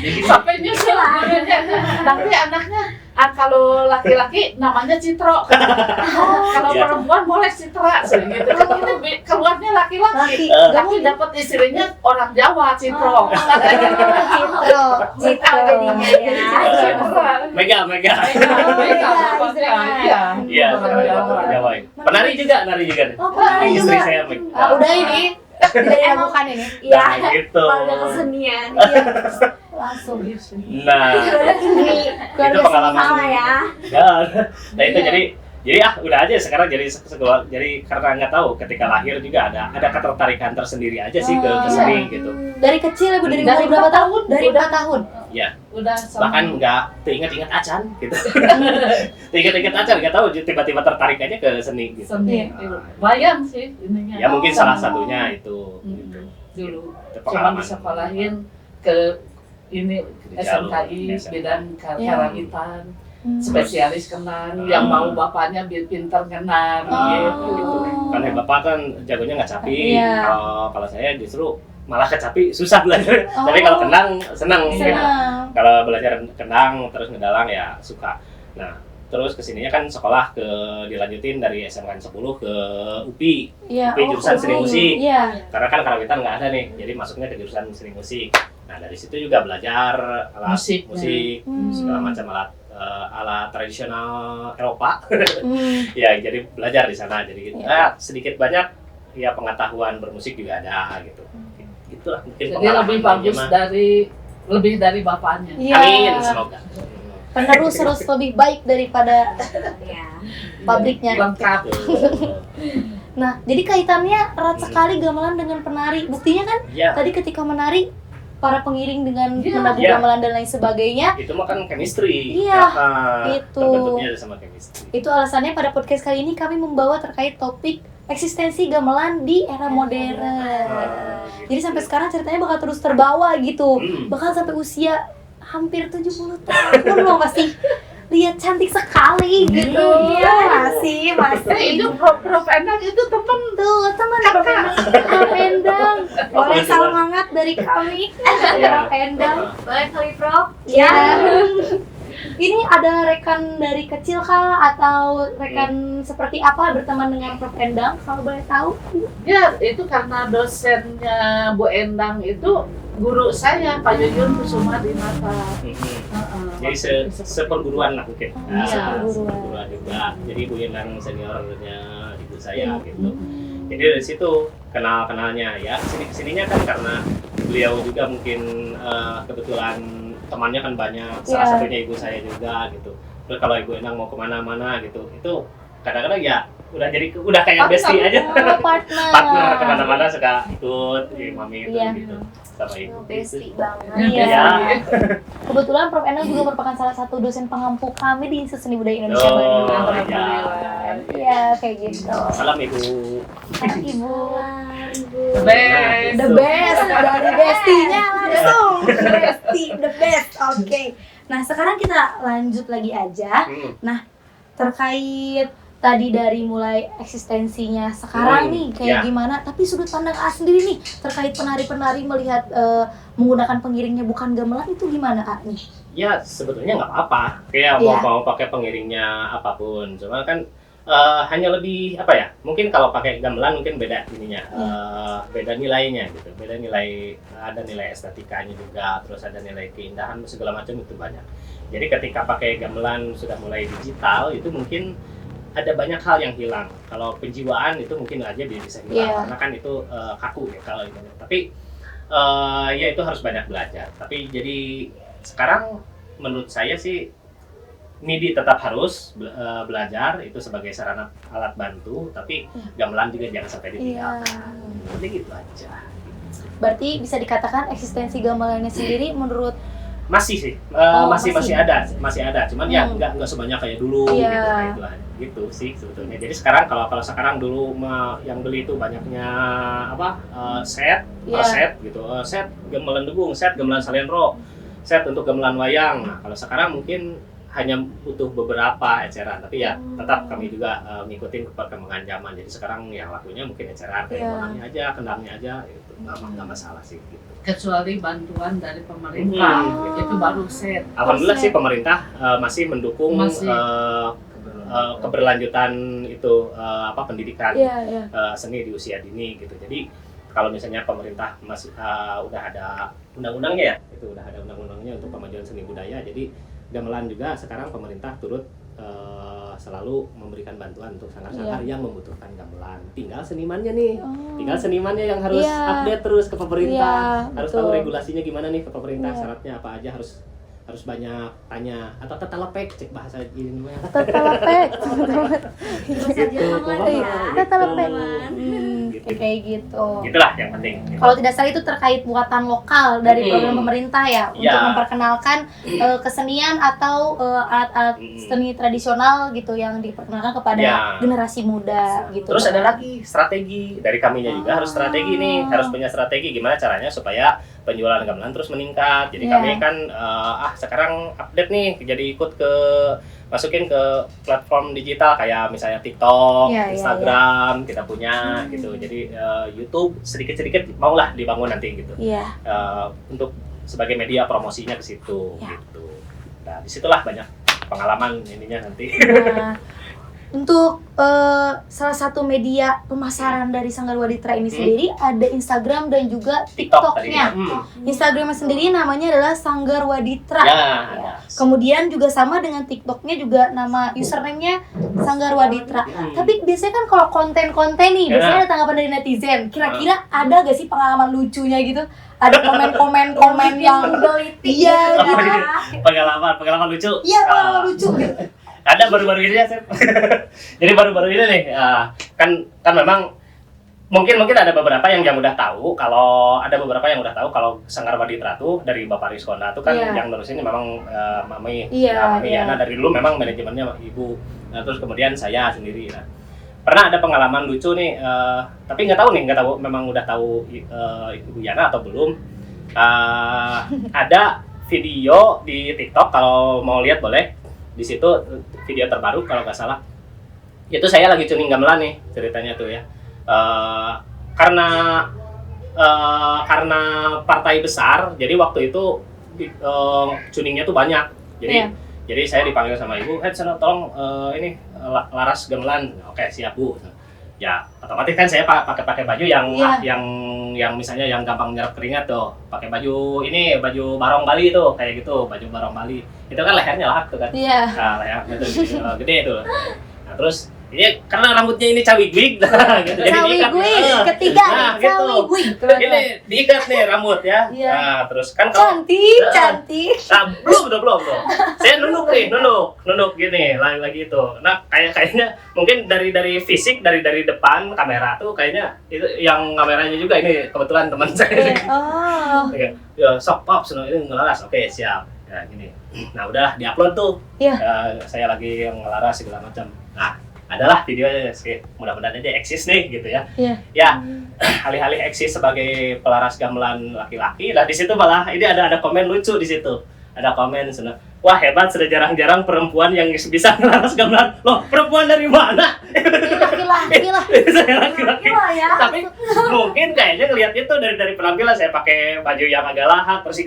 Jadi Sampai nyusul gurunya. Tapi anaknya kalau laki-laki namanya Citro. Kalau Iya. perempuan boleh Citra gitu. Kan ini keluarnya laki-laki. Tapi dapat istrinya orang Jawa Citro. Citro jadinya ya. Mega. Iya. Iya, Orang Jawa. Jawa. Penari juga nih. Oh, penari Istri juga. saya Mega. Udah ini tidak dilakukan ini. Iya. Nah, gitu. Keluarga kesenian. Iya. Langsung. Nah, Keluarga itu pengalaman. Sama ya. Nah itu jadi udah aja sekarang jadi karena nggak tahu ketika lahir juga ada ketertarikan tersendiri aja sih ke seni gitu. Dari kecil ya Bu, dari Dari umur berapa 4 tahun? tahun. Dari 4 tahun. Ya, Udah bahkan nggak teringat acan gitu. Teringat acan nggak tahu tiba-tiba tertarik aja ke seni gitu. seni. Bayang sih ininya. Ya mungkin salah satunya itu. Gitu. Dulu Itu cuma pengalaman. disekolahin ke ini SMKI SMK. bidang Iya. karawitan. Spesialis kenan, yang mau bapaknya pinter kenan gitu. Karena bapak kan jagonya nggak capi. Iya. Kalau saya justru malah kecapi susah belajar. Tapi kalau kenang senang. Gitu. Senang. Kalau belajar kenang terus ngedalang ya suka. Nah terus kesininya kan sekolah dilanjutin dari SMK 10 ke UPI. Iya. UPI jurusan seni musik. Iya. Karena kan karawitan nggak ada nih, jadi masuknya ke jurusan seni musik. Nah dari situ juga belajar alat Musik. segala macam alat tradisional Eropa. Hmm. Ya jadi belajar di sana. Jadi Iya. sedikit banyak ya pengetahuan bermusik juga ada gitu. Gitulah mungkin Jadi pengalaman lebih bagus mah. lebih dari bapaknya. Iya. Amin semoga. Penerus harus lebih baik daripada Ya. pabriknya. Lengkap. Nah, jadi kaitannya erat sekali gamelan dengan penari. Buktinya kan Ya tadi ketika menari para pengiring dengan Iya. menabung Iya. gamelan dan lain sebagainya. itu mah kan chemistry. Iya, Ya, itu. terbentuknya sama chemistry. Itu alasannya pada podcast kali ini kami membawa terkait topik eksistensi gamelan di era modern. Jadi sampai sekarang ceritanya bakal terus terbawa gitu. Bahkan sampai usia hampir 70 tahun loh masih lihat cantik sekali gitu. Iya, masih. Itu Prof Endang itu temen Tuh, teman Prof Endang. Boleh salam hangat dari kami. Prof Endang. Boleh kali Prof? Ya. Ini ada rekan dari kecil kah atau rekan seperti apa berteman dengan Prof Endang kalau boleh tahu? ya itu karena dosennya Bu Endang itu guru saya Pak Yuyun Kusuma Dinata. Jadi seperguruan lah mungkin. Iya, Seperguruan juga. Jadi Bu Endang seniornya ibu saya gitu. Jadi dari situ kenalnya ya. Kesininya kan karena beliau juga mungkin kebetulan temannya kan banyak. Salah Iya. satunya ibu saya juga gitu. Terus kalau Ibu Endang mau kemana-mana gitu, itu kadang-kadang ya udah kayak bestie aja. Partner kemana-mana suka ikut mami itu Iya. gitu sama ibu. Bestie banget. Iya. Ya. Kebetulan Prof Endang juga merupakan salah satu dosen pengampu kami di Institut Seni Budaya Indonesia Oh, Bandung. Alhamdulillah. Iya, kayak gitu. Salam Ibu. Ibu. Best. The best dari bestinya langsung. The best. Oke. Nah, sekarang kita lanjut lagi aja. Terkait tadi dari mulai eksistensinya sekarang nih kayak ya. gimana, tapi sudut pandang A sendiri nih terkait penari-penari melihat menggunakan pengiringnya bukan gamelan itu gimana A nih? Ya sebetulnya nggak apa-apa. Kayak Iya. mau pakai pengiringnya apapun. Cuma kan hanya lebih apa ya? Mungkin kalau pakai gamelan mungkin beda ininya, beda nilainya gitu. Beda nilai, ada nilai estetikanya juga, terus ada nilai keindahan segala macam itu banyak. Jadi ketika pakai gamelan sudah mulai digital itu mungkin ada banyak hal yang hilang. Kalau penjiwaan itu mungkin aja bisa hilang karena kan itu kaku ya kalau itu. Tapi ya itu harus banyak belajar. Tapi jadi sekarang menurut saya sih MIDI tetap harus belajar itu sebagai sarana alat bantu, tapi gamelan juga jangan sampai ditinggalkan. Jadi gitu aja. Berarti bisa dikatakan eksistensi gamelannya sendiri menurut Masih sih, masih ada, cuman ya nggak sebanyak kayak dulu gitu, nah, itu aja. Gitu sih sebetulnya. Jadi sekarang kalau sekarang dulu yang beli itu banyaknya apa set gitu, set gamelan degung, set gamelan salenro, set untuk gamelan wayang. Nah kalau sekarang mungkin hanya butuh beberapa eceran, tapi ya tetap kami juga ngikutin perkembangan zaman. Jadi sekarang yang lakunya mungkin eceran kayak warnanya aja, kendangnya aja, itu nggak masalah sih gitu. Kecuali bantuan dari pemerintah, itu baru set. Alhamdulillah sih pemerintah masih mendukung keberlanjutan itu pendidikan seni di usia dini gitu. Jadi kalau misalnya pemerintah masih udah ada undang-undangnya ya, itu udah ada undang-undangnya untuk pemajuan seni budaya. Jadi gamelan juga sekarang pemerintah turut selalu memberikan bantuan untuk sanggar-sanggar yang membutuhkan gamelan. Tinggal senimannya nih, tinggal senimannya yang harus update terus ke pemerintah, harus tahu regulasinya gimana nih ke pemerintah, syaratnya apa aja, harus banyak tanya atau tetelepek, cek bahasa ini mah. Tetelepek. Tetelepek. Kayak gitu. Gitulah yang penting. Kalau tidak salah itu terkait buatan lokal dari program pemerintah ya, untuk memperkenalkan kesenian atau alat-alat seni tradisional gitu yang diperkenalkan kepada generasi muda gitu. Terus ada lagi strategi dari kaminya juga, harus strategi nih, harus punya strategi gimana caranya supaya penjualan gamelan terus meningkat. Jadi kami kan sekarang update nih, jadi ikut masukin ke platform digital kayak misalnya TikTok, Instagram kita punya gitu. Jadi YouTube sedikit-sedikit maulah dibangun nanti gitu. Untuk sebagai media promosinya ke situ gitu. Nah, disitulah banyak pengalaman ininya nanti. Untuk salah satu media pemasaran dari Sanggar Waditra ini sendiri ada Instagram dan juga TikTok-nya. Instagramnya sendiri namanya adalah Sanggar Waditra. Kemudian juga sama dengan TikTok-nya juga nama username-nya Sanggar Waditra. Tapi biasanya kan kalau konten-konten nih, biasanya ada tanggapan dari netizen. Kira-kira ada gak sih pengalaman lucunya gitu? Ada komen yang gitu. Pengalaman lucu. Iya, pengalaman lucu. Ada baru-baru ini ya, Sep. Jadi baru-baru ini nih, kan memang mungkin ada beberapa yang udah tahu kalau Sanggar Waditra tuh dari Bapak Rizkonda tuh kan yang nerusin memang Mami Yana dari dulu memang manajemennya Ibu. Nah, terus kemudian saya sendiri. Nah, pernah ada pengalaman lucu nih, tapi nggak tahu memang udah tahu Ibu Yana atau belum. Ada video di TikTok, kalau mau lihat boleh. Di situ video terbaru kalau nggak salah itu saya lagi tuning gamelan nih ceritanya tuh ya, karena partai besar jadi waktu itu tuningnya tuh banyak, jadi saya dipanggil sama ibu, sana tolong ini laras gamelan. Oke, siap Bu. Ya otomatis kan saya pakai baju yang misalnya yang gampang nyerap keringat tuh, pakai baju barong Bali tuh, kayak gitu, baju barong Bali itu kan lehernya lahak tuh kan, lehernya tuh gede tuh. Nah terus ini karena rambutnya ini cawigwig, gitu, jadi diikat ketiga cawigwig, ini diikat nih rambut ya. Nah terus kan cantik. Nah, belum. Saya nunduk gini lagi itu. Nah kayaknya mungkin dari fisik dari depan kamera tuh kayaknya itu yang kameranya juga ini kebetulan teman saya. Ya sok pop ini ngelaras. Oke, siap. Ya gini. Nah udah diupload tuh. Saya lagi ngelaras segala macam. Nah adalah videonya sih, mudah-mudahan aja eksis nih gitu ya. Ya alih-alih eksis sebagai pelaras gamelan laki-laki, nah di situ malah ini ada komen lucu di situ. Ada komen wah hebat, sudah jarang-jarang perempuan yang bisa ngelaras gamelan. Loh, perempuan dari mana? Laki-laki lah. Saya laki-laki. Tapi mungkin kayaknya ngelihat itu dari penampilan saya pakai baju yang agak lahap, terus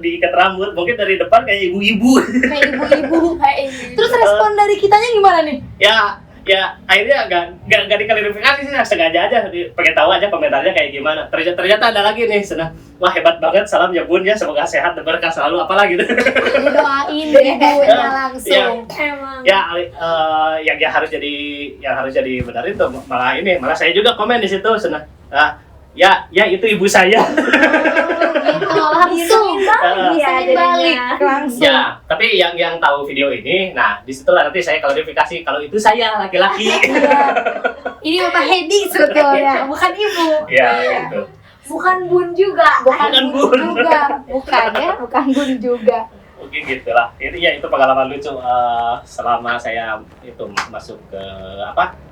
diikat rambut. Mungkin dari depan kayak ibu-ibu. Terus respon dari kitanya gimana nih? Ya akhirnya gak diklarifikasi sih, sengaja aja pengen tahu aja komentarnya kayak gimana. Ternyata ada lagi nih, wah hebat banget, salam ya Bun ya, semoga sehat dan berkah selalu, apalah gitu. Doain ibunya langsung. Yang harus jadi benar itu malah saya juga komen di situ, ya itu ibu saya. Langsung balik langsung. Ya, tapi yang tahu video ini, nah disitulah nanti saya klarifikasi kalau itu saya laki-laki. Ini Bapak Hedi sebetulnya, bukan ibu. Ya, gitu. Bukan Bun juga. Bukan Bun juga. Mungkin gitulah. Itu pengalaman lucu selama saya itu masuk ke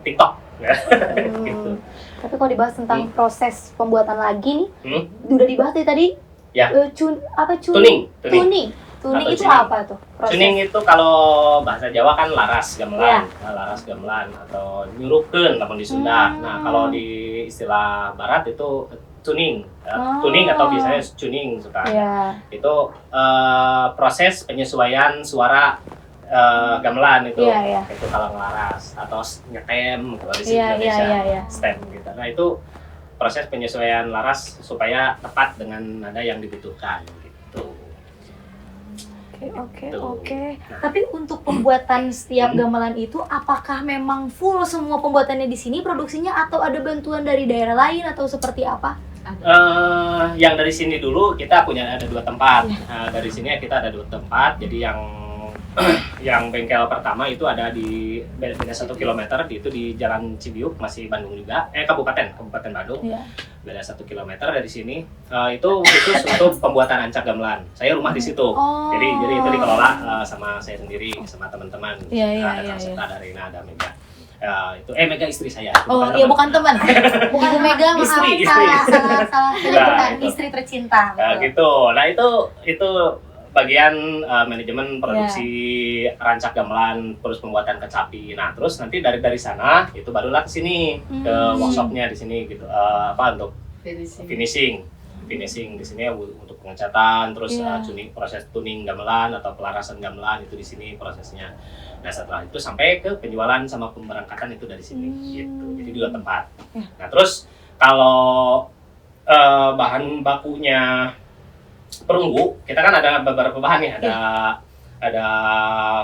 TikTok. Gitu. Tapi kalau dibahas tentang proses pembuatan lagi nih, udah dibahas tadi. Ya. Tuning. Tuning Atau itu tuning. apa tuh? Tuning itu kalau bahasa Jawa kan laras gamelan, Iya. Nah, laras gamelan atau nyuruhkeun lamun di Sunda. Nah, kalau di istilah barat itu tuning. Tuning atau biasanya tuning suka. Iya. Itu proses penyesuaian suara gamelan itu. Iya. Itu kalau ngelaras atau nyetem kalau di Iya, Indonesia. iya. Stem gitu. Nah, itu proses penyesuaian laras supaya tepat dengan nada yang dibutuhkan gitu. Oke. Tapi untuk pembuatan setiap gamelan itu, apakah memang full semua pembuatannya di sini produksinya atau ada bantuan dari daerah lain atau seperti apa? Yang dari sini dulu kita punya ada 2 tempat. Dari sini kita ada 2 tempat. Jadi yang bengkel pertama itu ada di beda 1 kilometer, itu di Jalan Cibiuk, masih Bandung juga. Kabupaten Bandung. Iya. Beda 1 kilometer dari sini. Itu khusus untuk pembuatan ancak gamelan. Saya rumah di situ. Jadi itu dikelola sama saya sendiri, sama teman-teman. Iya. Ada Kang Seta, ada Rina, ada Mega. Itu Mega istri saya. Bukan teman. Bukan Bu Mega, maaf. Istri. Salah. Bukan itu. istri tercinta. Nah, Betul. gitu. Nah, itu bagian manajemen produksi rancak gamelan, terus pembuatan kecapi. Nah, terus nanti dari sana itu barulah ke sini, ke workshopnya di sini gitu. Untuk finishing di sini untuk pengecatan, terus proses tuning gamelan atau pelarasan gamelan itu di sini prosesnya. Nah, setelah itu sampai ke penjualan sama pemberangkatan itu dari sini gitu. Jadi 2 tempat. Nah, terus kalau bahan bakunya perunggu, kita kan ada beberapa bahan nih, ada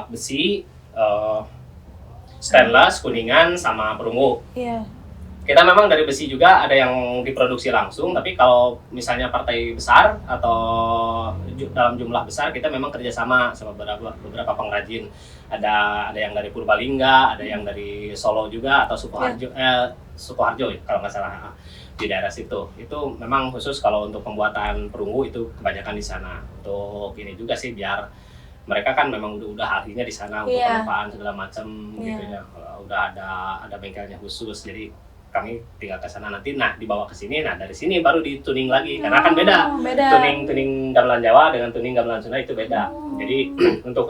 besi, stainless, kuningan, sama perunggu. Iya. Kita memang dari besi juga ada yang diproduksi langsung, tapi kalau misalnya partai besar atau dalam jumlah besar, kita memang kerjasama sama beberapa pengrajin. Ada yang dari Purbalingga, ada yang dari Solo juga, atau Sukoharjo kalau nggak salah, di daerah situ. Itu memang khusus kalau untuk pembuatan perunggu itu kebanyakan di sana. Untuk ini juga sih biar mereka kan memang udah ahlinya di sana untuk penempaan segala macam gitu ya. Udah ada bengkelnya khusus. Jadi kami tinggal ke sana nanti, dibawa ke sini, dari sini baru dituning lagi, karena kan beda. Tuning gamelan Jawa dengan tuning gamelan Sunda itu beda. Jadi untuk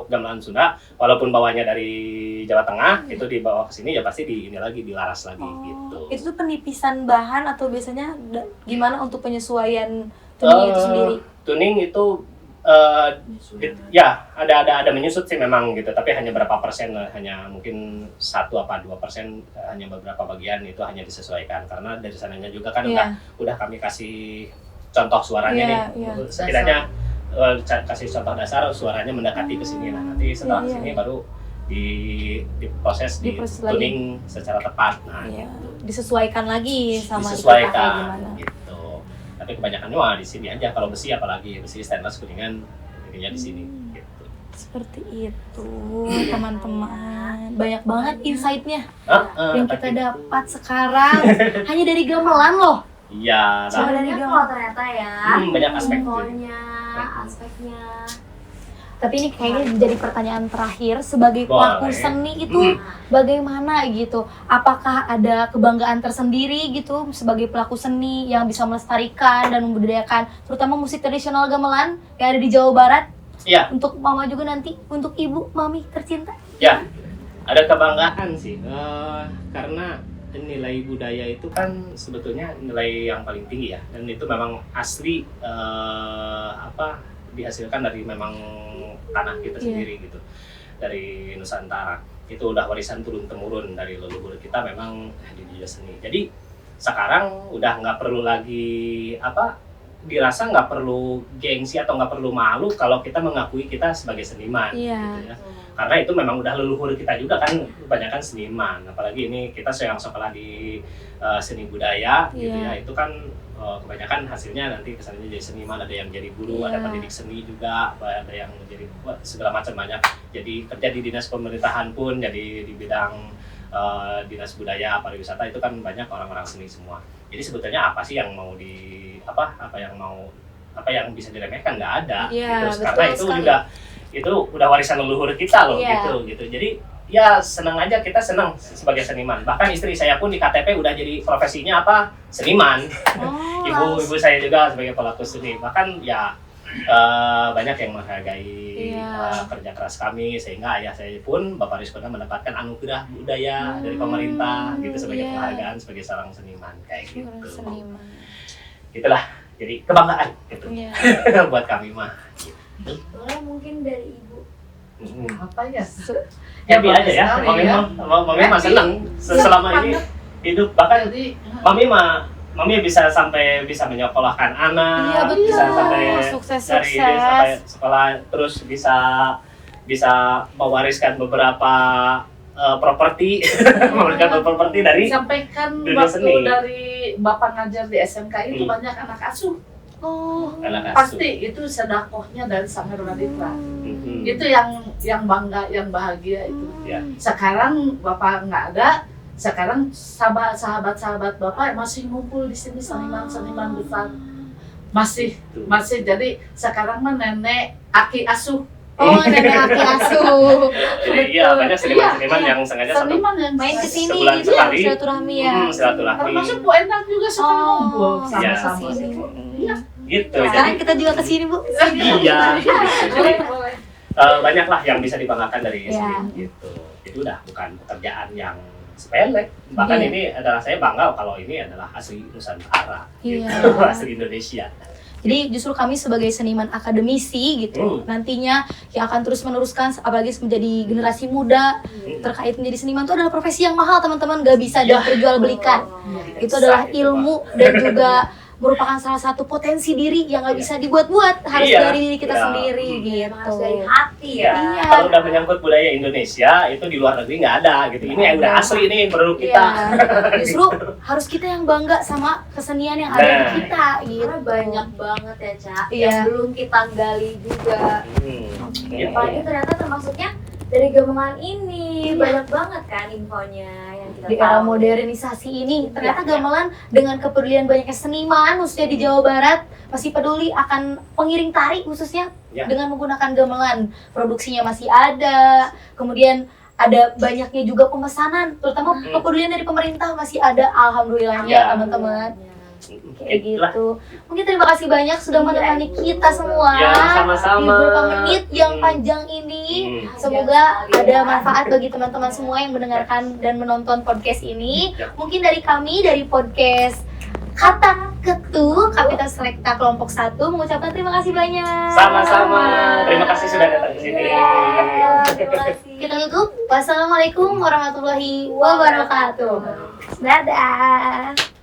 gamelan Sunda, walaupun bawanya dari Jawa Tengah, itu dibawa ke sini ya pasti dilaras lagi gitu. Itu tuh penipisan bahan atau biasanya gimana untuk penyesuaian tuning itu sendiri? Tuning itu ada menyusut sih memang gitu, tapi hanya berapa persen lah, hanya mungkin 1 apa 2%, hanya beberapa bagian itu hanya disesuaikan, karena dari sananya juga kan udah kami kasih contoh suaranya nih, setidaknya kasih contoh dasar suaranya mendekati ke sini. Nah, nanti setelah sini baru diproses tuning secara tepat. Gitu. Disesuaikan lagi sama gimana gitu. Tapi kebanyakan di sini aja, kalau besi apalagi besi stainless kuningan ininya di sini gitu. Seperti itu teman-teman, banyak banget insight-nya yang kita dapat sekarang hanya dari gamelan loh. Iya, banyak loh ternyata ya. Banyak aspeknya. Tapi ini kayaknya jadi pertanyaan terakhir, sebagai pelaku seni itu bagaimana gitu? Apakah ada kebanggaan tersendiri gitu sebagai pelaku seni yang bisa melestarikan dan membudidayakan terutama musik tradisional gamelan yang ada di Jawa Barat? Iya. Untuk mama juga nanti, untuk ibu, mami tercinta. Ya, ada kebanggaan sih, karena nilai budaya itu kan sebetulnya nilai yang paling tinggi ya, dan itu memang asli dihasilkan dari memang tanah kita sendiri gitu, dari Nusantara. Itu udah warisan turun-temurun dari leluhur kita memang di dunia seni. Jadi sekarang udah nggak perlu lagi dirasa nggak perlu gengsi atau nggak perlu malu kalau kita mengakui kita sebagai seniman gitu ya. Karena itu memang udah leluhur kita juga kan, kebanyakan seniman. Apalagi ini kita yang sekolah di seni budaya gitu ya, itu kan kebanyakan hasilnya nanti kesannya jadi seniman, ada yang jadi guru, ada pendidik seni juga, ada yang jadi segala macam banyak. Jadi kerja di dinas pemerintahan pun, jadi di bidang dinas budaya, pariwisata itu kan banyak orang-orang seni semua. Jadi sebetulnya apa sih yang mau apa yang bisa diremehkan, nggak ada. Gitu. Karena itu sekali. Juga itu udah warisan leluhur kita loh gitu. Jadi ya senang aja, kita senang sebagai seniman. Bahkan istri saya pun di KTP udah jadi profesinya seniman. Ibu saya juga sebagai pelaku seni. Bahkan ya banyak yang menghargai Iya. kerja keras kami, sehingga ayah saya pun Bapak Rizkona mendapatkan anugerah budaya dari pemerintah gitu sebagai Iya. penghargaan sebagai seorang seniman kayak gitu. Orang seniman. Itulah jadi kebanggaan gitu Iya. buat kami mah. Boleh mungkin dari ibu. Apa ya? Happy aja ya, sekali mami mah seneng selama ini hidup, bahkan Jadi, mami bisa sampai bisa menyekolahkan anak, Iya, betul. bisa sampai Sukses, dari sukses. sampai sekolah, terus bisa mewariskan beberapa properti, mewariskan properti dari sampaikan dunia waktu seni. dari Bapak ngajar di SMK itu banyak anak asuh. Oh. anak asuh. Pasti itu sedekahnya dari Sanggar Wanita. Mhm. Itu yang bangga, yang bahagia itu. Ya. Sekarang Bapak nggak ada, sekarang sahabat-sahabat Bapak masih ngumpul di sini seniman-seniman besar. Masih jadi sekarang mah nenek aki asuh. Oh, nenek aki asuh. Jadi iya banyak seniman-seniman yang sengaja satu Seniman yang Main ke sini Sebulan gitu ya, sekali. silaturahmi ya. silaturahmi termasuk Bu Endang juga suka ngumpul Iya. sama-sama. Iya. gitu. Sekarang Jadi kita juga ke sini, Bu. iya. Jadi Boleh. banyaklah yang bisa dibanggakan dari Iya. SD gitu. Itu udah bukan pekerjaan yang sepele. Bahkan Iya. ini adalah saya bangga kalau ini adalah asli Nusantara, Iya. gitu. Asli Indonesia. Jadi justru kami sebagai seniman akademisi gitu nantinya yang akan terus meneruskan apalagi menjadi generasi muda terkait menjadi seniman itu adalah profesi yang mahal teman-teman, gak bisa diperjualbelikan. Itu adalah ilmu dan juga merupakan salah satu potensi diri yang gak bisa dibuat-buat, harus Iya. dari diri kita Iya. sendiri Emang harus gitu. dari hati ya. Iya. Kalau udah menyangkut budaya Indonesia itu di luar negeri nggak ada gitu. Ini yang udah asli nih produk kita. Iya. Justru harus kita yang bangga sama kesenian yang ada di Nah. kita gitu. Karena banyak banget ya, Cak, Iya. yang belum kita gali juga. Gitu. Apalagi ternyata termasuknya dari gamelan ini banyak banget kan infonya yang kita Di era tahu. modernisasi ini ternyata Iya. gamelan dengan kepedulian banyaknya seniman khususnya di Jawa Barat masih peduli akan pengiring tari khususnya Ya. dengan menggunakan gamelan. Produksinya masih ada, kemudian ada banyaknya juga pemesanan, terutama kepedulian dari pemerintah masih ada, alhamdulillahnya Ya. teman-teman. Kayak Itulah. gitu. Mungkin terima kasih banyak sudah menemani kita semua Ya, di sama-sama. beberapa menit yang panjang ini. Semoga ada manfaat bagi teman-teman semua yang mendengarkan dan menonton podcast ini. Ya. Mungkin dari kami, dari podcast Kata Ketu, Kapita Selekta Kelompok 1 mengucapkan terima kasih banyak. Sama-sama. Terima kasih sudah datang ke sini. Terima kasih. Kita tutup. Wassalamualaikum warahmatullahi wabarakatuh. Dadah.